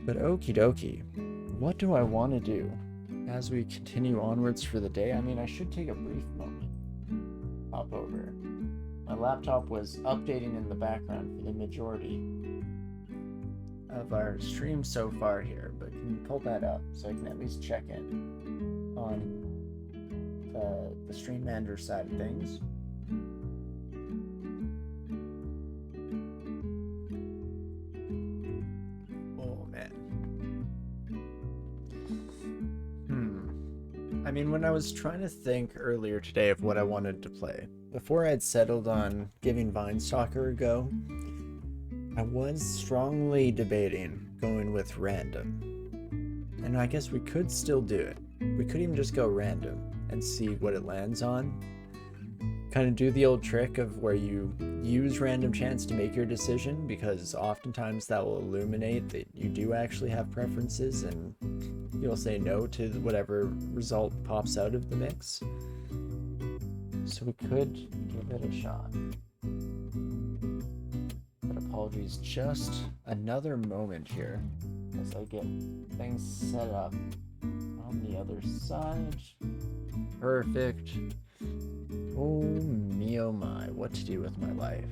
But okie dokie, what do I want to do as we continue onwards for the day? I mean, I should take a brief moment. Hop over. My laptop was updating in the background for the majority of our stream so far here, but can you pull that up so I can at least check in on the stream manager side of things? Oh man. I mean, when I was trying to think earlier today of what I wanted to play, before I'd settled on giving Vinestalker a go, I was strongly debating going with random. And I guess we could still do it. We could even just go random and see what it lands on. Kind of do the old trick of where you use random chance to make your decision, because oftentimes that will illuminate that you do actually have preferences and you'll say no to whatever result pops out of the mix. So we could give it a shot. But apologies, just another moment here as I get things set up on the other side. Perfect. Oh me oh my, what to do with my life.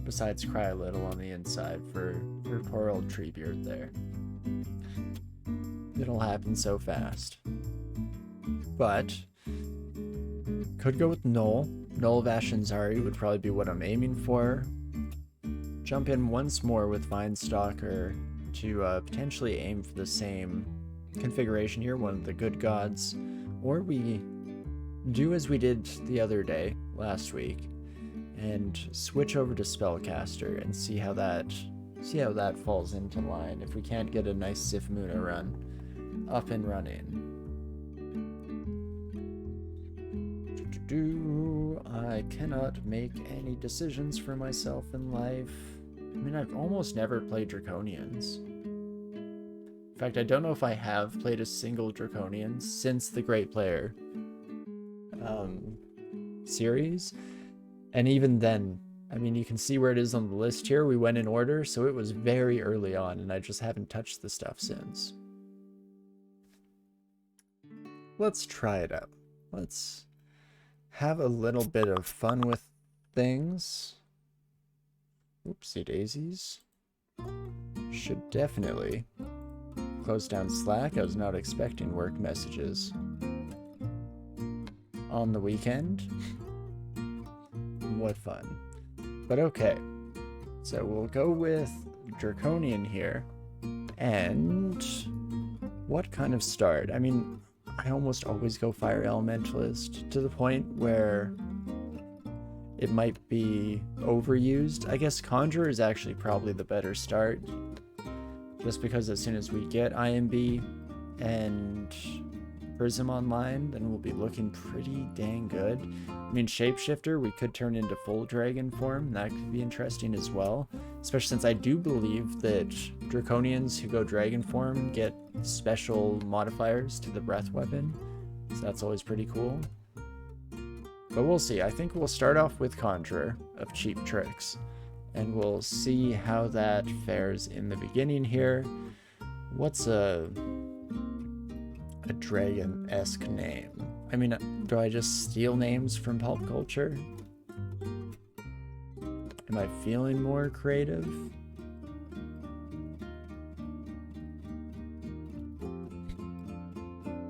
Besides cry a little on the inside for poor old Treebeard there. It'll happen so fast. But could go with Null. Null of Ashanzari would probably be what I'm aiming for. Jump in once more with Vinestalker to potentially aim for the same configuration here, one of the good gods. Or we do as we did the other day, last week, and switch over to Spellcaster and see how that falls into line, if we can't get a nice Sifmuna run up and running. I cannot make any decisions for myself in life. I mean, I've almost never played Draconians. In fact, I don't know if I have played a single Draconian since the Great Player series. And even then, I mean, you can see where it is on the list here. We went in order, so it was very early on, and I just haven't touched the stuff since. Let's try it out. Let's have a little bit of fun with things. Oopsie daisies. Should definitely close down Slack. I was not expecting work messages on the weekend. What fun. But okay. So we'll go with Draconian here. And what kind of start? I mean, I almost always go Fire Elementalist, to the point where it might be overused. I guess Conjurer is actually probably the better start, just because as soon as we get IMB and Prism online, then we'll be looking pretty dang good. I mean, Shapeshifter, we could turn into full dragon form. That could be interesting as well, especially since I do believe that Draconians who go dragon form get special modifiers to the breath weapon, so that's always pretty cool. But we'll see. I think we'll start off with Conjurer of Cheap Tricks, and we'll see how that fares in the beginning here. What's a dragon-esque name? I mean, do I just steal names from pulp culture? Am I feeling more creative?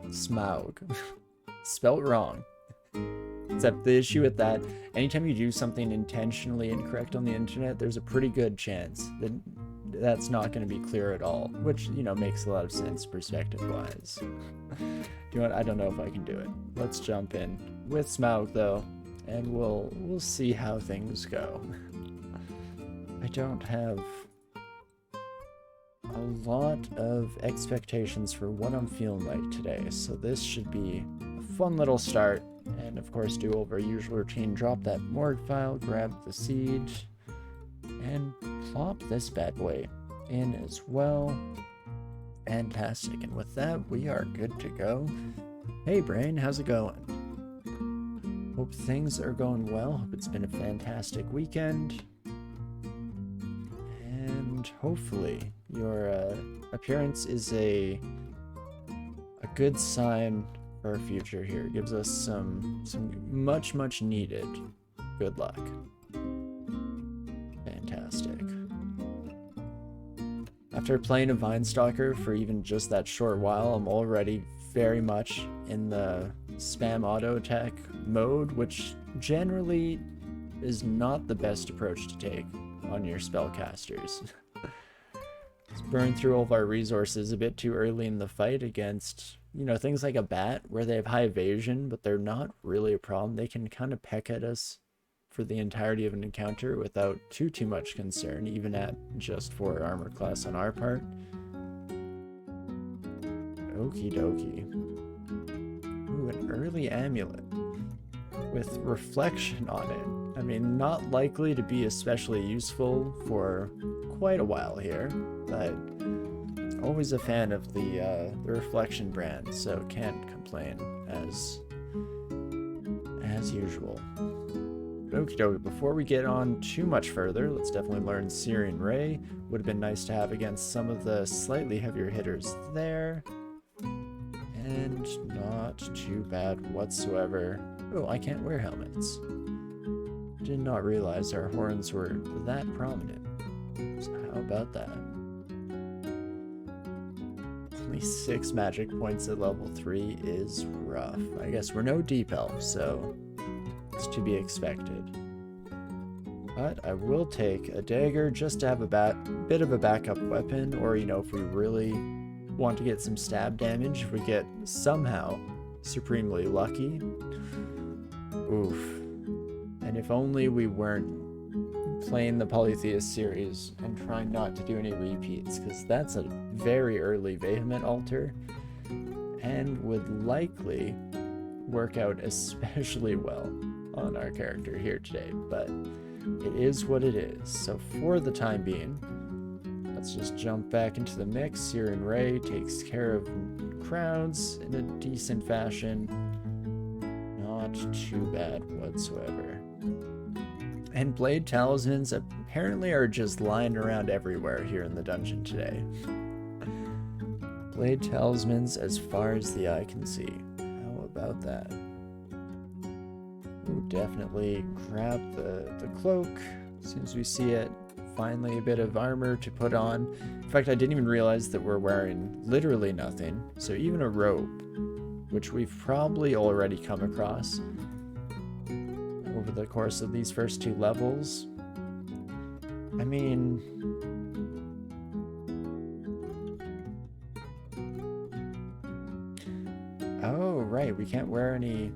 Smaug. Spelt wrong. Except the issue with that, anytime you do something intentionally incorrect on the internet, there's a pretty good chance that that's not going to be clear at all, which, you know, makes a lot of sense perspective-wise. You know what? I don't know if I can do it. Let's jump in with Smaug, though, and we'll see how things go. I don't have a lot of expectations for what I'm feeling like today, so this should be a fun little start. And of course, do over our usual routine, drop that morgue file, grab the seed, and plop this bad boy in as well. Fantastic, and with that, we are good to go. Hey Brain, how's it going? Hope things are going well. Hope it's been a fantastic weekend. And and hopefully your appearance is a good sign for our future here. It gives us some much needed good luck. Fantastic. After playing a Vinestalker for even just that short while, I'm already very much in the spam auto attack mode, which generally is not the best approach to take on your spellcasters. Let's burn through all of our resources a bit too early in the fight against, you know, things like a bat where they have high evasion, but they're not really a problem. They can kind of peck at us for the entirety of an encounter without too much concern, even at just 4 armor class on our part. Okie dokie. Ooh, an early amulet with reflection on it. I mean, not likely to be especially useful for quite a while here, but always a fan of the reflection brand, so can't complain as usual. Okie dokie, before we get on too much further, let's definitely learn Searing Ray. Would have been nice to have against some of the slightly heavier hitters there. And not too bad whatsoever. Oh, I can't wear helmets. Did not realize our horns were that prominent. So how about that? Only 6 magic points at level 3 is rough. I guess we're no deep elf, so it's to be expected. But I will take a dagger just to have a bit of a backup weapon, or, you know, if we really want to get some stab damage, if we get somehow supremely lucky. Oof. And if only we weren't playing the Polytheist series and trying not to do any repeats, because that's a very early Vehement altar and would likely work out especially well on our character here today, but it is what it is. So for the time being, let's just jump back into the mix. Searing Ray takes care of crowds in a decent fashion. Not too bad whatsoever. And Blade Talismans apparently are just lying around everywhere here in the dungeon today. Blade Talismans as far as the eye can see. How about that? Ooh, definitely grab the cloak as soon as we see it. Finally a bit of armor to put on. In fact, I didn't even realize that we're wearing literally nothing. So even a robe, which we've probably already come across over the course of these first 2 levels. I mean, oh, right, we can't wear any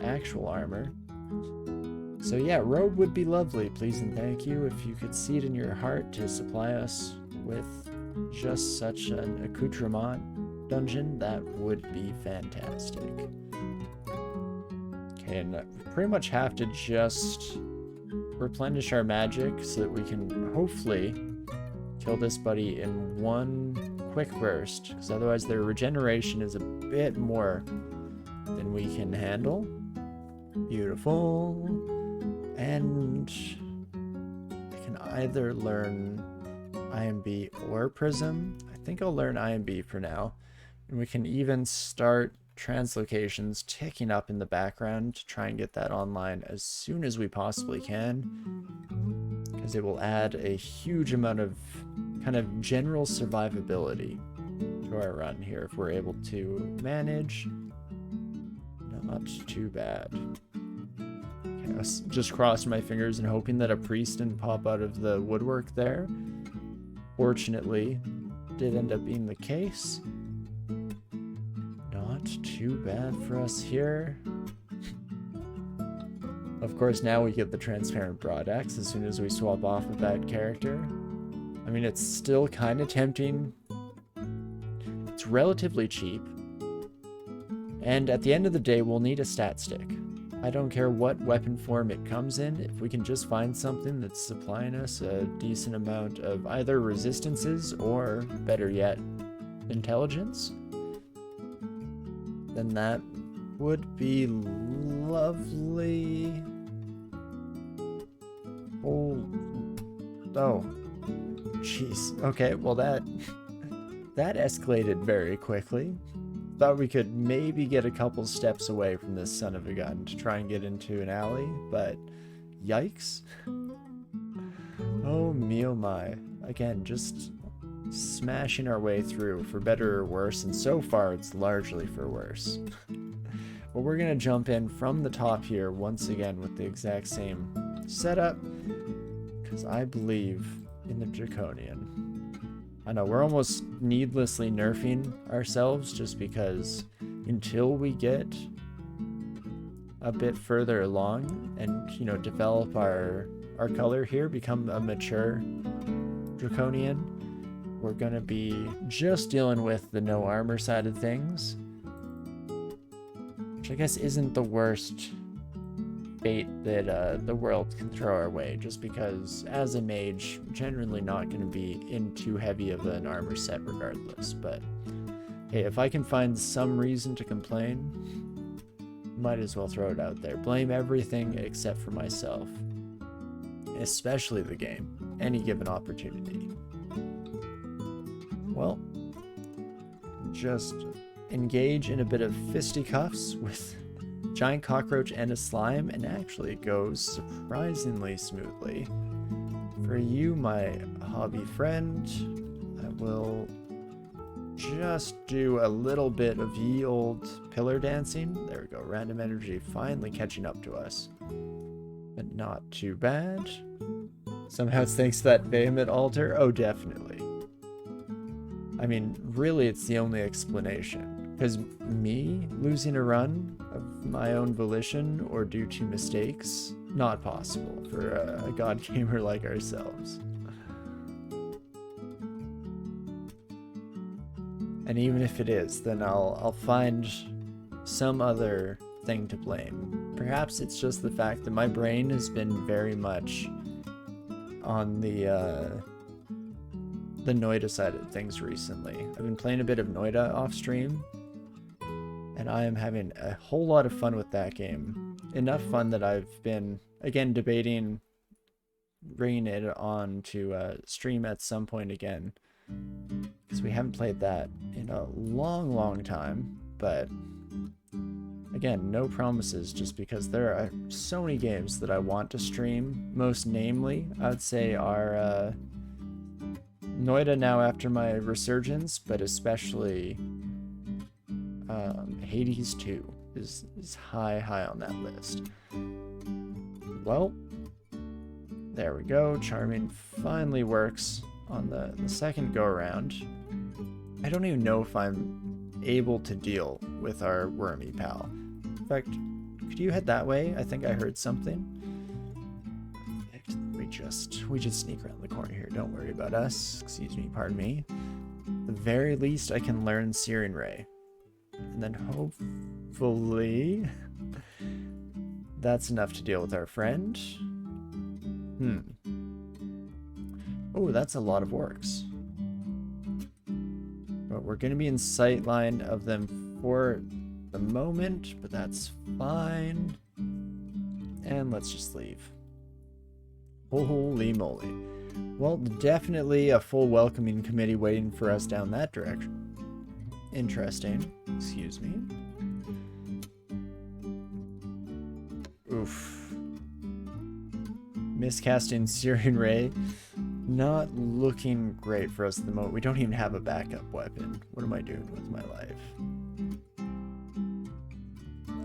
actual armor. So yeah, robe would be lovely, please and thank you. If you could see it in your heart to supply us with just such an accoutrement dungeon, that would be fantastic. Okay, and we pretty much have to just replenish our magic so that we can hopefully kill this buddy in one quick burst, because otherwise their regeneration is a bit more than we can handle. Beautiful. And I can either learn IMB or Prism. I think I'll learn IMB for now. And we can even start translocations ticking up in the background to try and get that online as soon as we possibly can, because it will add a huge amount of kind of general survivability to our run here if we're able to manage. Not too bad. Okay, I was just crossing my fingers and hoping that a priest didn't pop out of the woodwork there. Fortunately, did end up being the case. Not too bad for us here. Of course, now we get the transparent broad axe as soon as we swap off of that character. I mean, it's still kind of tempting. It's relatively cheap. And at the end of the day, we'll need a stat stick. I don't care what weapon form it comes in. If we can just find something that's supplying us a decent amount of either resistances or, better yet, intelligence, then that would be lovely. Oh, jeez. Okay, well that escalated very quickly. Thought we could maybe get a couple steps away from this son of a gun to try and get into an alley, but yikes. Oh me oh my. Again, just smashing our way through for better or worse, and so far it's largely for worse. But we're gonna jump in from the top here once again with the exact same setup, because I believe in the Draconian. I know, we're almost needlessly nerfing ourselves just because until we get a bit further along and, you know, develop our color here, become a mature Draconian, we're gonna be just dealing with the no armor side of things, which I guess isn't the worst bait that the world can throw our way, just because as a mage, generally not going to be in too heavy of an armor set regardless. But hey, if I can find some reason to complain, might as well throw it out there. Blame everything except for myself, especially the game, any given opportunity. Well, just engage in a bit of fisticuffs with giant cockroach and a slime, and actually it goes surprisingly smoothly. For you, my hobby friend, I will just do a little bit of ye old pillar dancing. There we go, random energy finally catching up to us. But not too bad. Somehow it's thanks to that vehement altar? Oh, definitely. I mean, really it's the only explanation. Because me losing a run of my own volition or due to mistakes, not possible for a god gamer like ourselves. And even if it is, then I'll find some other thing to blame. Perhaps it's just the fact that my brain has been very much on the Noida side of things recently. I've been playing a bit of Noida off stream, and I am having a whole lot of fun with that game. Enough fun that I've been, again, debating bringing it on to stream at some point again, because we haven't played that in a long time. But again, no promises, just because there are so many games that I want to stream. Most namely, I'd say our Noida now after my resurgence, but especially Hades 2 is high on that list. Well, there we go. Charming finally works on the second go around. I don't even know if I'm able to deal with our wormy pal. In fact, could you head that way? I think I heard something. We just sneak around the corner here. Don't worry about us. Excuse me, pardon me. At the very least, I can learn Searing Ray. And then hopefully that's enough to deal with our friend. Oh, that's a lot of orcs. But we're going to be in sight line of them for the moment, but that's fine. And let's just leave. Holy moly. Well, definitely a full welcoming committee waiting for us down that direction. Interesting. Excuse me. Oof. Miscasting Searing Ray. Not looking great for us at the moment. We don't even have a backup weapon. What am I doing with my life?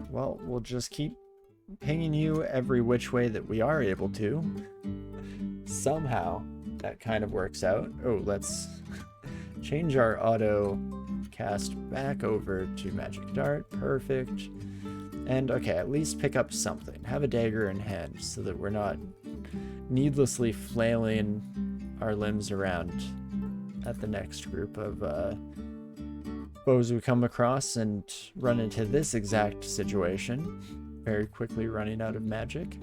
Well, we'll just keep pinging you every which way that we are able to. Somehow that kind of works out. Oh, let's change our auto cast back over to Magic Dart. Perfect. And okay, at least pick up something. Have a dagger in hand so that we're not needlessly flailing our limbs around at the next group of foes we come across and run into this exact situation. Very quickly running out of magic.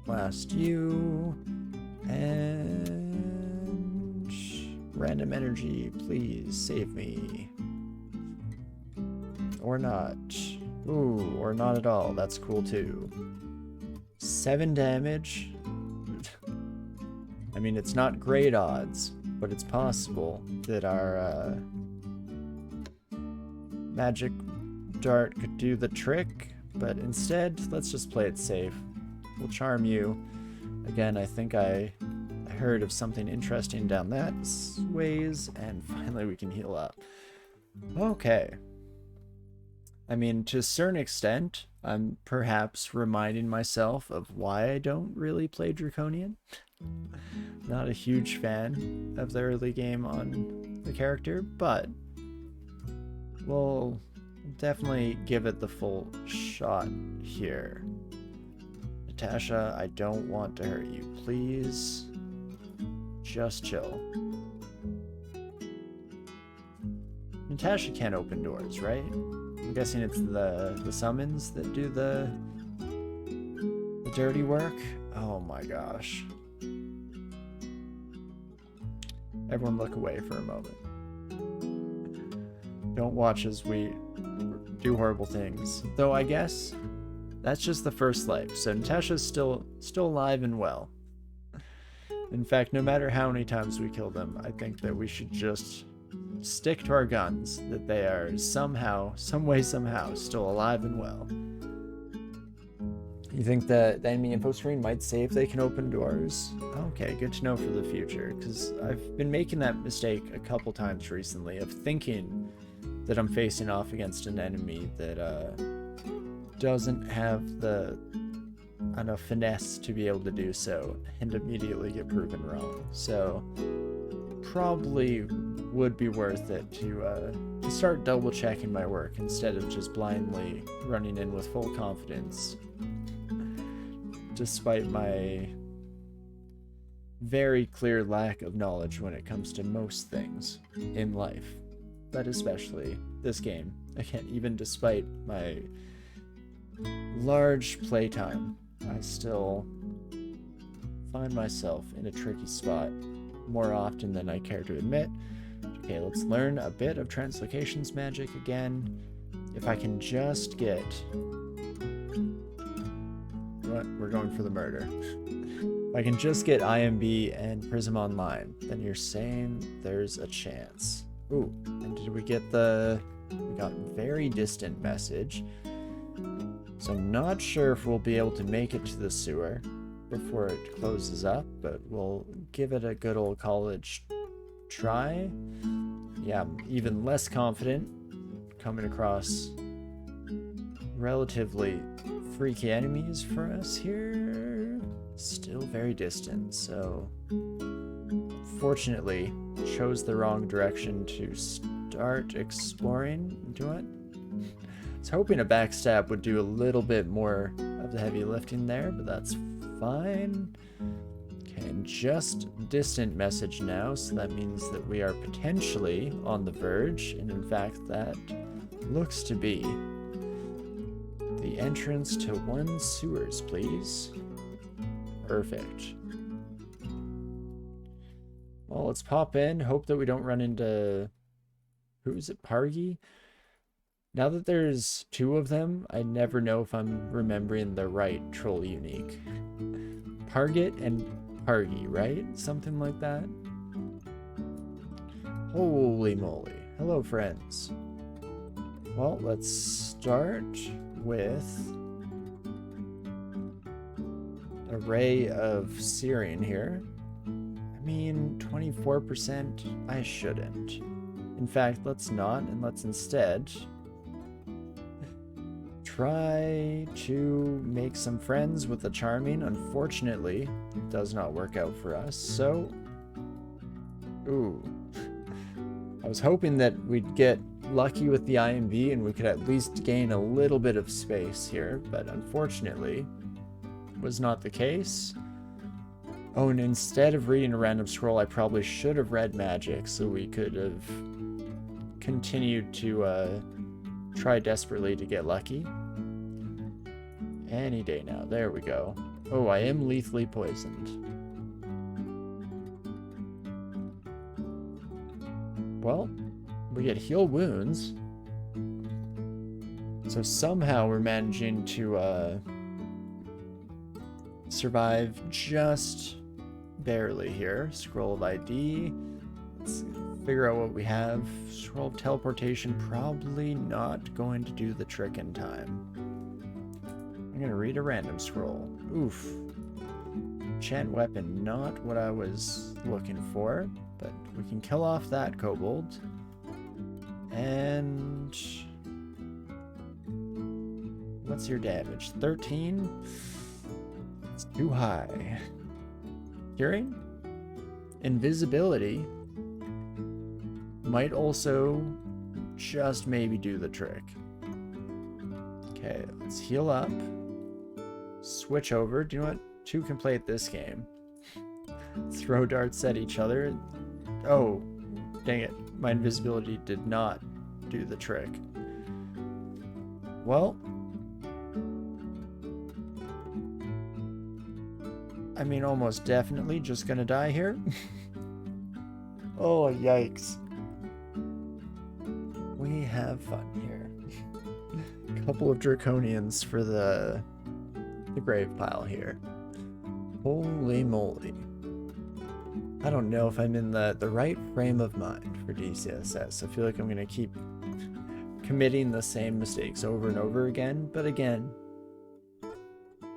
Blast you. And random energy, please save me. Or not. Ooh, or not at all. That's cool too. 7 damage. I mean, it's not great odds, but it's possible that our magic dart could do the trick. But instead, let's just play it safe. We'll charm you. Again, I think I heard of something interesting down that ways, and finally we can heal up. Okay. I mean, to a certain extent, I'm perhaps reminding myself of why I don't really play Draconian. Not a huge fan of the early game on the character, but we'll definitely give it the full shot here. Natasha, I don't want to hurt you. Please, just chill. Natasha can't open doors, right? I'm guessing it's the summons that do the dirty work. Oh my gosh. Everyone look away for a moment. Don't watch as we do horrible things. Though I guess that's just the first life. So Natasha's still alive and well. In fact, no matter how many times we kill them, I think that we should just stick to our guns, that they are somehow, some way, somehow still alive and well. You think that the enemy info screen might say if they can open doors? Okay, good to know for the future, because I've been making that mistake a couple times recently of thinking that I'm facing off against an enemy that doesn't have the finesse to be able to do so, and immediately get proven wrong. So probably would be worth it to start double checking my work instead of just blindly running in with full confidence, despite my very clear lack of knowledge when it comes to most things in life, but especially this game. Again, even despite my large playtime, I still find myself in a tricky spot more often than I care to admit. Okay, let's learn a bit of Translocation's magic again. If I can just get... What? We're going for the murder. If I can just get IMB and Prism online, then you're saying there's a chance. Ooh, and did we get the... We got very distant message. So I'm not sure if we'll be able to make it to the sewer before it closes up, but we'll give it a good old college try. Yeah, I'm even less confident coming across relatively freaky enemies for us here. Still very distant, so fortunately chose the wrong direction to start exploring into it. I was hoping a backstab would do a little bit more of the heavy lifting there, but that's fine. Okay, and just distant message now, so that means that we are potentially on the verge, and in fact that looks to be the entrance to one sewers, please. Perfect. Well, let's pop in, hope that we don't run into... Who is it, Pargy? Now that there's two of them, I never know if I'm remembering the right troll unique. Parget and Pargy, right? Something like that? Holy moly. Hello, friends. Well, let's start with a ray of Syrian here. I mean, 24%, I shouldn't. In fact, let's not, and let's instead try to make some friends with the charming. Unfortunately, it does not work out for us, so... Ooh. I was hoping that we'd get lucky with the IMB and we could at least gain a little bit of space here, but unfortunately, was not the case. Oh, and instead of reading a random scroll, I probably should have read magic so we could have continued to try desperately to get lucky. Any day now. There we go. Oh, I am lethally poisoned. Well, we get heal wounds. So somehow we're managing to survive just barely here. Scroll of ID. Let's figure out what we have. Scroll of teleportation, probably not going to do the trick in time. I'm gonna read a random scroll. Oof. Enchant weapon, not what I was looking for, but we can kill off that kobold. And what's your damage? 13? It's too high. Curing? Invisibility might also just maybe do the trick. Okay, let's heal up. Switch over. Do you know what? Two can play at this game. Throw darts at each other. Oh, dang it. My invisibility did not do the trick. Well, I mean, almost definitely just gonna die here. Oh, yikes. We have fun here. A couple of Draconians for the grave pile here. Holy moly. I don't know if I'm in the right frame of mind for DCSS. I feel like I'm going to keep committing the same mistakes over and over again. But again,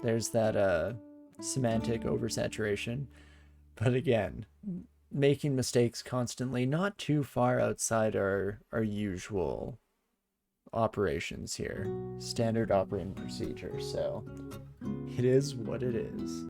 there's that semantic oversaturation. But again, making mistakes constantly, not too far outside our usual operations here. Standard operating procedure. So it is what it is.